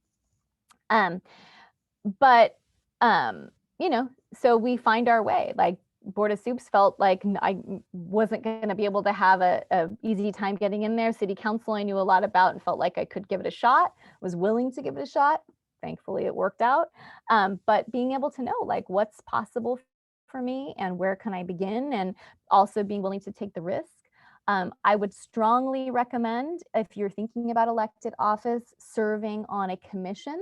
Speaker 2: But you know, so we find our way. Like Board of Soups felt like I wasn't going to be able to have a easy time getting in there. City Council I knew a lot about and felt like I could give it a shot, was willing to give it a shot. Thankfully it worked out. But being able to know like what's possible for me and where can I begin, and also being willing to take the risk. I would strongly recommend, if you're thinking about elected office, serving on a commission,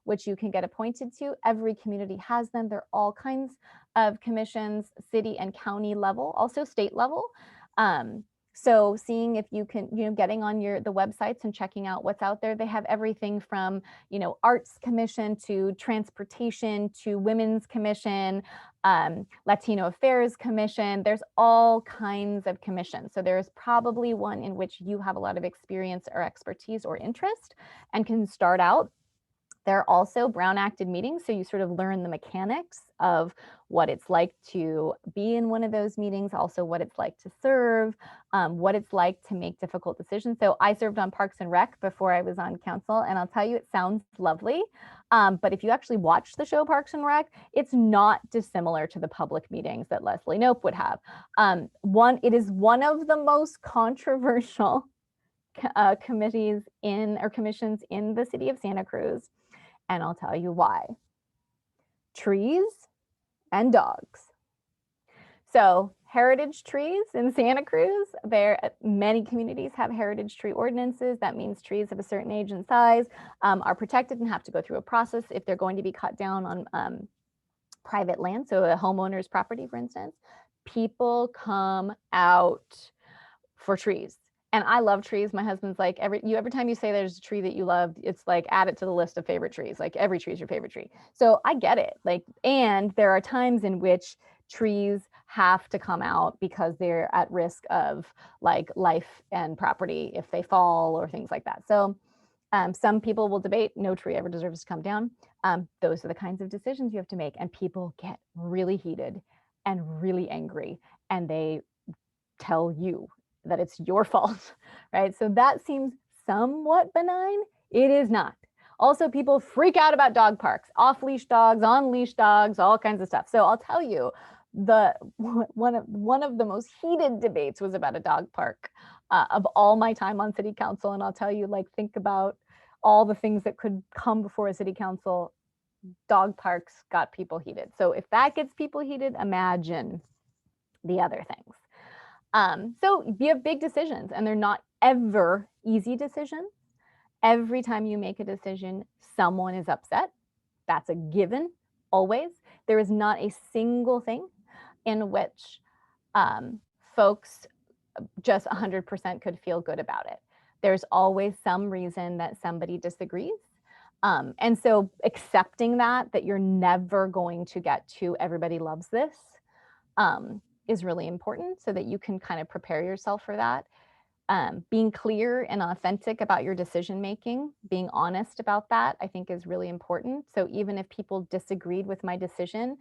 Speaker 2: which you can get appointed to. Every community has them. There are all kinds of commissions, city and county level, also state level. So seeing if you can, you know, getting on the websites and checking out what's out there. They have everything from, you know, arts commission to transportation to women's commission. Latino Affairs Commission. There's all kinds of commissions. So there's probably one in which you have a lot of experience or expertise or interest and can start out. There are also Brown acted meetings, so you sort of learn the mechanics of what it's like to be in one of those meetings, also what it's like to serve, what it's like to make difficult decisions. So I served on Parks and Rec before I was on council, and I'll tell you, it sounds lovely. But if you actually watch the show Parks and Rec, it's not dissimilar to the public meetings that Leslie Knope would have. It is one of the most controversial committees or commissions in the city of Santa Cruz. And I'll tell you why. Trees and dogs. So heritage trees in Santa Cruz, many communities have heritage tree ordinances. That means trees of a certain age and size are protected and have to go through a process if they're going to be cut down on private land, so a homeowner's property, for instance. People come out for trees. And I love trees. My husband's like, every time you say there's a tree that you love, it's like add it to the list of favorite trees. Like every tree is your favorite tree. So I get it. Like, and there are times in which trees have to come out because they're at risk of like life and property if they fall or things like that. So some people will debate no tree ever deserves to come down. Those are the kinds of decisions you have to make. And people get really heated and really angry, and they tell you that it's your fault, right? So that seems somewhat benign. It is not. Also, people freak out about dog parks, off-leash dogs, on-leash dogs, all kinds of stuff. So I'll tell you, one of the most heated debates was about a dog park of all my time on city council. And I'll tell you, like, think about all the things that could come before a city council. Dog parks got people heated. So if that gets people heated, imagine the other things. So you have big decisions, and they're not ever easy decisions. Every time you make a decision, someone is upset. That's a given, always. There is not a single thing in which folks just 100% could feel good about it. There's always some reason that somebody disagrees. And so accepting that you're never going to get to everybody loves this, is really important so that you can kind of prepare yourself for that. Being clear and authentic about your decision making, being honest about that, I think is really important. So even if people disagreed with my decision,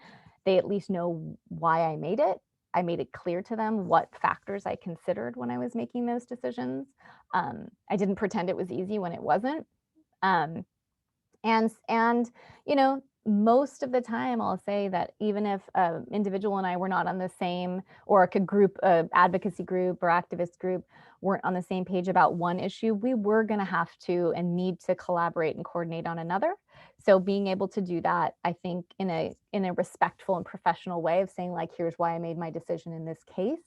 Speaker 2: they at least know why I made it. I made it clear to them what factors I considered when I was making those decisions. I didn't pretend it was easy when it wasn't. And you know, most of the time I'll say that even if an individual and I were not on the same, or a group, advocacy group or activist group weren't on the same page about one issue, we were going to have to and need to collaborate and coordinate on another. So being able to do that, I think in a respectful and professional way of saying, like, here's why I made my decision in this case,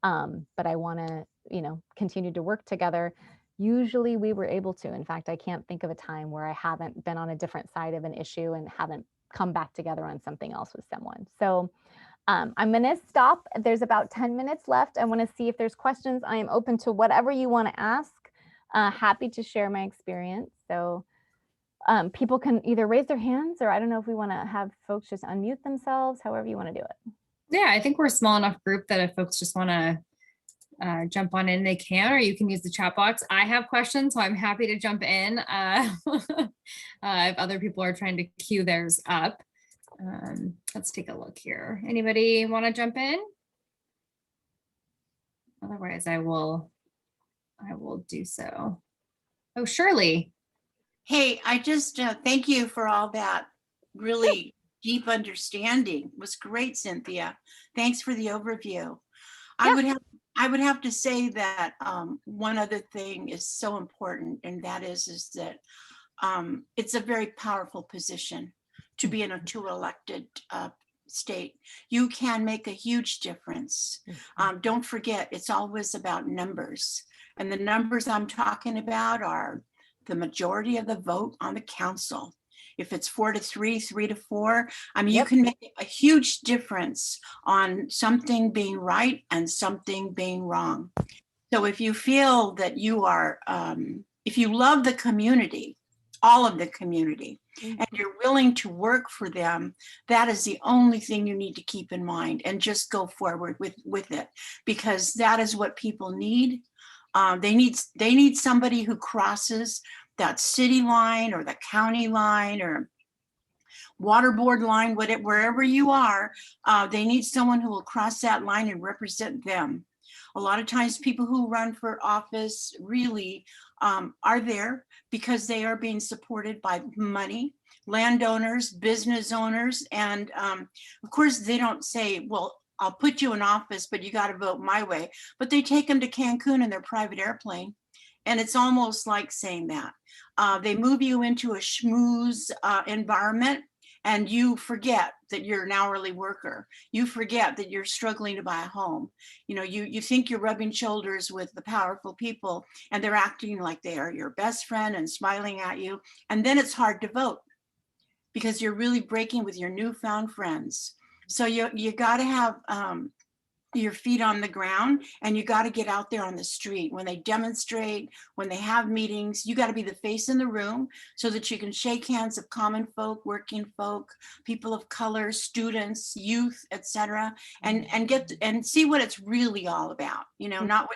Speaker 2: but I want to, you know, continue to work together. Usually we were able to. In fact, I can't think of a time where I haven't been on a different side of an issue and haven't come back together on something else with someone. So I'm going to stop. There's about 10 minutes left. I want to see if there's questions. I am open to whatever you want to ask. Happy to share my experience. So people can either raise their hands, or I don't know if we want to have folks just unmute themselves, however you want to do it.
Speaker 1: Yeah, I think we're a small enough group that if folks just want to jump on in, they can, or you can use the chat box. I have questions, so I'm happy to jump in if other people are trying to queue theirs up. Let's take a look here. Anybody want to jump in? Otherwise, I will do so. Oh, Shirley.
Speaker 4: Hey, I just thank you for all that really deep understanding. It was great, Cynthia. Thanks for the overview. Yeah. I would have to say that one other thing is so important, and that is that it's a very powerful position to be in a elected state. You can make a huge difference. Don't forget, it's always about numbers. And the numbers I'm talking about are the majority of the vote on the council. If it's 4-3, 3-4, I mean, you can make a huge difference on something being right and something being wrong. So if you feel that you are, if you love the community, all of the community, and you're willing to work for them, that is the only thing you need to keep in mind, and just go forward with it, because that is what people need. They need somebody who crosses that city line or the county line or water board line, wherever you are. They need someone who will cross that line and represent them. A lot of times people who run for office really are there because they are being supported by money, landowners, business owners. And of course, they don't say, well, I'll put you in office, but you got to vote my way. But they take them to Cancun in their private airplane. And it's almost like saying that. They move you into a schmooze environment, and you forget that you're an hourly worker. You forget that you're struggling to buy a home. You know, you think you're rubbing shoulders with the powerful people, and they're acting like they are your best friend and smiling at you. And then it's hard to vote because you're really breaking with your newfound friends. So you got to have your feet on the ground, and you got to get out there on the street. When they demonstrate, when they have meetings, you got to be the face in the room so that you can shake hands of common folk, working folk, people of color, students, youth, etc., and see what it's really all about. You know, not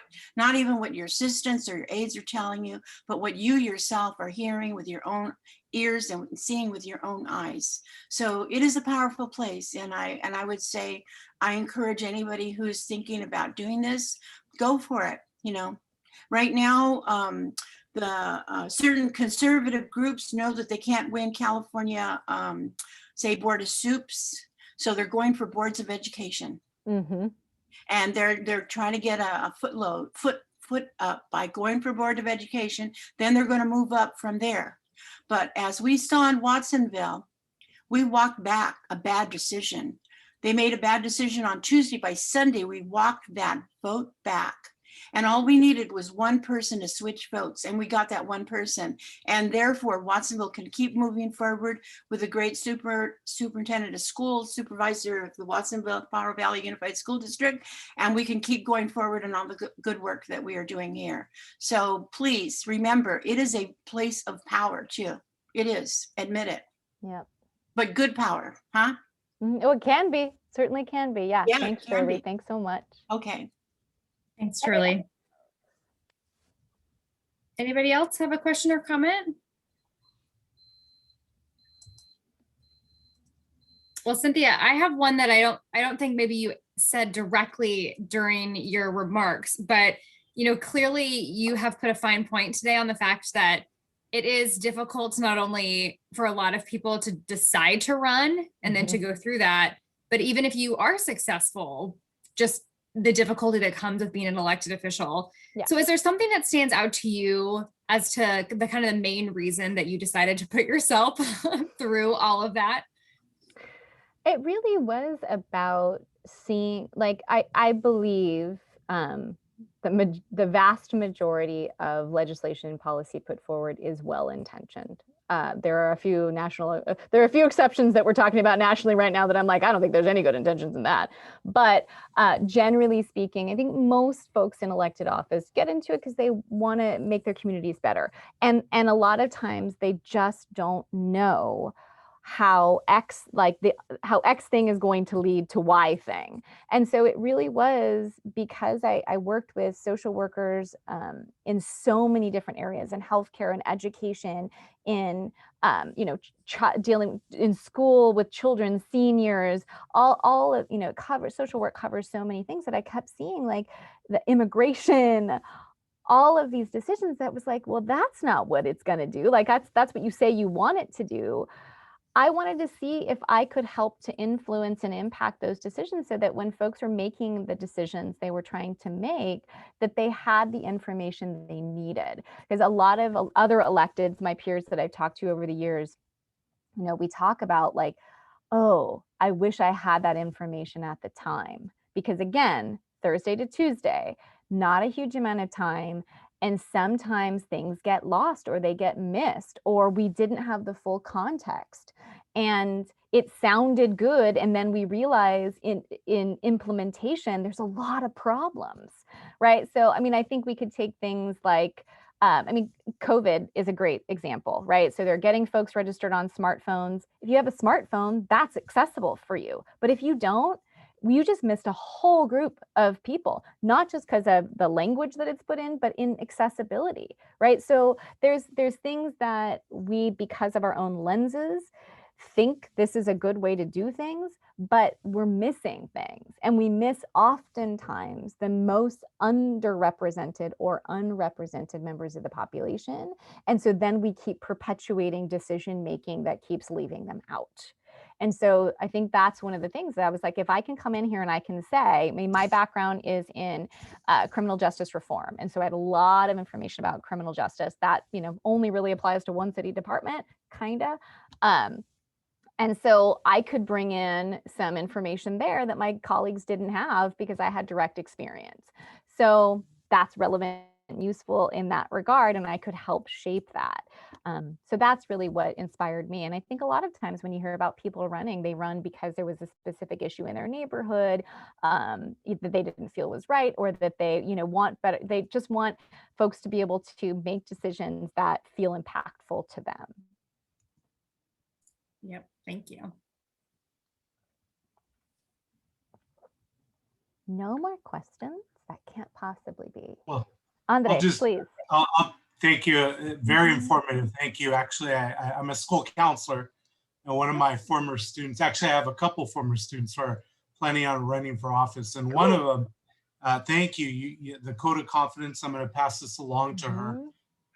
Speaker 4: even what your assistants or your aides are telling you, but what you yourself are hearing with your own ears and seeing with your own eyes. So it is a powerful place, and I would say I encourage anybody who's thinking about doing this, go for it. You know, right now the certain conservative groups know that they can't win California, say Board of Soups, so they're going for boards of education, and they're trying to get a foot up by going for Board of Education. Then they're going to move up from there. But as we saw in Watsonville, we walked back a bad decision. They made a bad decision on Tuesday. By Sunday, we walked that vote back. And all we needed was one person to switch votes, and we got that one person. And therefore, Watsonville can keep moving forward with a great superintendent of schools, supervisor of the Watsonville Powder Valley Unified School District, and we can keep going forward in all the good work that we are doing here. So please remember, it is a place of power too. It is, admit it.
Speaker 2: Yeah.
Speaker 4: But good power, huh?
Speaker 2: Oh, it can be, certainly can be. Yeah.
Speaker 4: Yeah,
Speaker 2: Thanks, Shirley. Thanks so much.
Speaker 4: Okay.
Speaker 1: Thanks, Shirley. Anybody else have a question or comment? Well, Cynthia, I have one that I don't think maybe you said directly during your remarks, but you know, clearly you have put a fine point today on the fact that it is difficult not only for a lot of people to decide to run and then to go through that, but even if you are successful, just the difficulty that comes with being an elected official.
Speaker 2: Yeah.
Speaker 1: So is there something that stands out to you as to the kind of the main reason that you decided to put yourself through all of that?
Speaker 2: It really was about seeing, like, I believe the vast majority of legislation and policy put forward is well-intentioned. There are a few exceptions that we're talking about nationally right now that I'm like, I don't think there's any good intentions in that. But generally speaking, I think most folks in elected office get into it because they want to make their communities better. And a lot of times they just don't know how X thing is going to lead to Y thing. And so it really was because I worked with social workers in so many different areas, in healthcare and education, in dealing in school with children, seniors, all of, social work covers so many things that I kept seeing, like the immigration, all of these decisions that was like, well, that's not what it's going to do. Like that's what you say you want it to do. I wanted to see if I could help to influence and impact those decisions so that when folks were making the decisions they were trying to make, that they had the information they needed. Because a lot of other electeds, my peers that I've talked to over the years, we talk about like, oh, I wish I had that information at the time. Because again, Thursday to Tuesday, not a huge amount of time. And sometimes things get lost or they get missed, or we didn't have the full context. And it sounded good. And then we realize in implementation, there's a lot of problems, right? So, I mean, I think we could take things like I mean, COVID is a great example, right? So they're getting folks registered on smartphones. If you have a smartphone, that's accessible for you. But if you don't, you just missed a whole group of people, not just because of the language that it's put in, but in accessibility, right? So there's things that we, because of our own lenses, think this is a good way to do things, but we're missing things. And we miss oftentimes the most underrepresented or unrepresented members of the population. And so then we keep perpetuating decision-making that keeps leaving them out. And so I think that's one of the things that I was like, if I can come in here and I can say, I mean, my background is in criminal justice reform. And so I had a lot of information about criminal justice that, you know, only really applies to one city department, kind of. And so I could bring in some information there that my colleagues didn't have because I had direct experience. So that's relevant and useful in that regard, and I could help shape that. So that's really what inspired me. And I think a lot of times when you hear about people running, they run because there was a specific issue in their neighborhood that they didn't feel was right, or that they, you know, want better. They just want folks to be able to make decisions that feel impactful to them.
Speaker 1: Yep. Thank you.
Speaker 2: No more questions? That can't possibly be.
Speaker 5: Well,
Speaker 2: Andre, please.
Speaker 5: Thank you. Very informative. Thank you. Actually, I'm a school counselor, and one of my former students, actually, I have a couple former students who are planning on running for office. And one of them, thank you. The code of confidence, I'm going to pass this along to her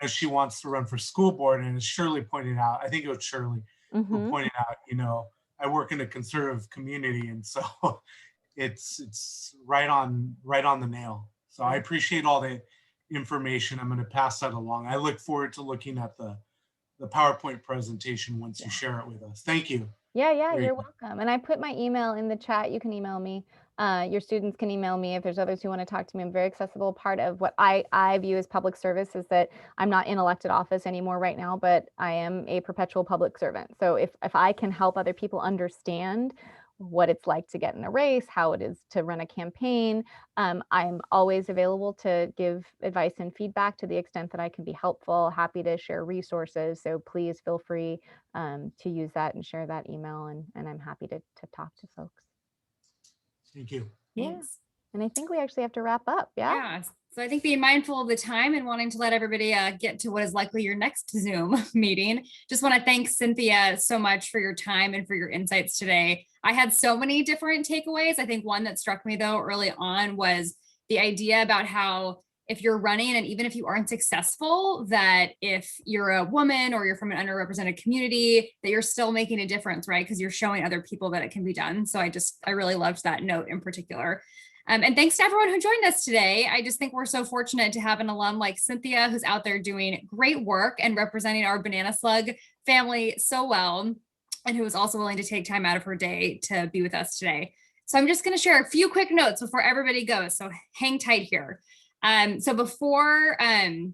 Speaker 5: as she wants to run for school board. And as Shirley pointed out, I think it was Shirley who pointed out, you know, I work in a conservative community, and so it's right on the nail. So I appreciate all the information. I'm going to pass that along. I look forward to looking at the PowerPoint presentation once you share it with us. Thank you.
Speaker 2: Yeah, you're welcome. And I put my email in the chat. You can email me. Your students can email me if there's others who want to talk to me. I'm very accessible. Part of what I view as public service is that I'm not in elected office anymore right now, but I am a perpetual public servant. So if I can help other people understand what it's like to get in a race, how it is to run a campaign, I'm always available to give advice and feedback to the extent that I can be helpful, happy to share resources. So please feel free to use that and share that email, and I'm happy to talk to folks.
Speaker 5: Thank you.
Speaker 1: Thanks.
Speaker 2: And I think we actually have to wrap up.
Speaker 1: Yeah. So I think being mindful of the time and wanting to let everybody get to what is likely your next Zoom meeting. Just want to thank Cynthia so much for your time and for your insights today. I had so many different takeaways. I think one that struck me though early on was the idea about how if you're running, and even if you aren't successful, that if you're a woman or you're from an underrepresented community, that you're still making a difference, right? Because you're showing other people that it can be done. So I really loved that note in particular. And thanks to everyone who joined us today. I just think we're so fortunate to have an alum like Cynthia, who's out there doing great work and representing our Banana Slug family so well, and who is also willing to take time out of her day to be with us today. So I'm just going to share a few quick notes before everybody goes. So hang tight here. So before we're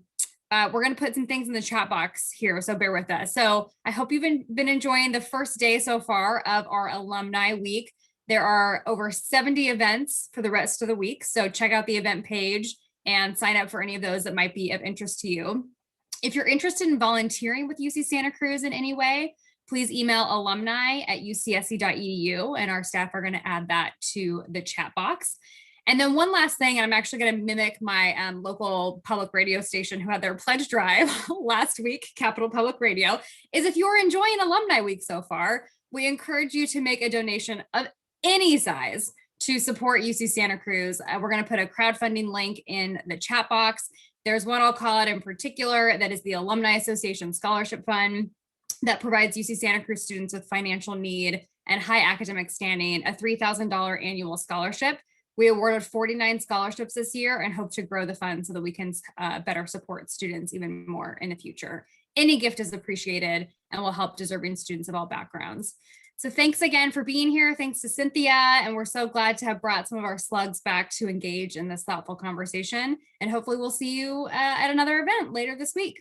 Speaker 1: going to put some things in the chat box here, so bear with us. So I hope you've been enjoying the first day so far of our Alumni Week. There are over 70 events for the rest of the week. So check out the event page and sign up for any of those that might be of interest to you. If you're interested in volunteering with UC Santa Cruz in any way, please email alumni@ucsc.edu, and our staff are going to add that to the chat box. And then one last thing, and I'm actually going to mimic my local public radio station who had their pledge drive last week, Capital Public Radio, is if you're enjoying Alumni Week so far, we encourage you to make a donation of any size to support UC Santa Cruz. We're going to put a crowdfunding link in the chat box. There's one I'll call out in particular, that is the Alumni Association Scholarship Fund that provides UC Santa Cruz students with financial need and high academic standing a $3,000 annual scholarship. We awarded 49 scholarships this year and hope to grow the fund so that we can better support students even more in the future. Any gift is appreciated and will help deserving students of all backgrounds. So thanks again for being here. Thanks to Cynthia. And we're so glad to have brought some of our slugs back to engage in this thoughtful conversation. And hopefully we'll see you at another event later this week.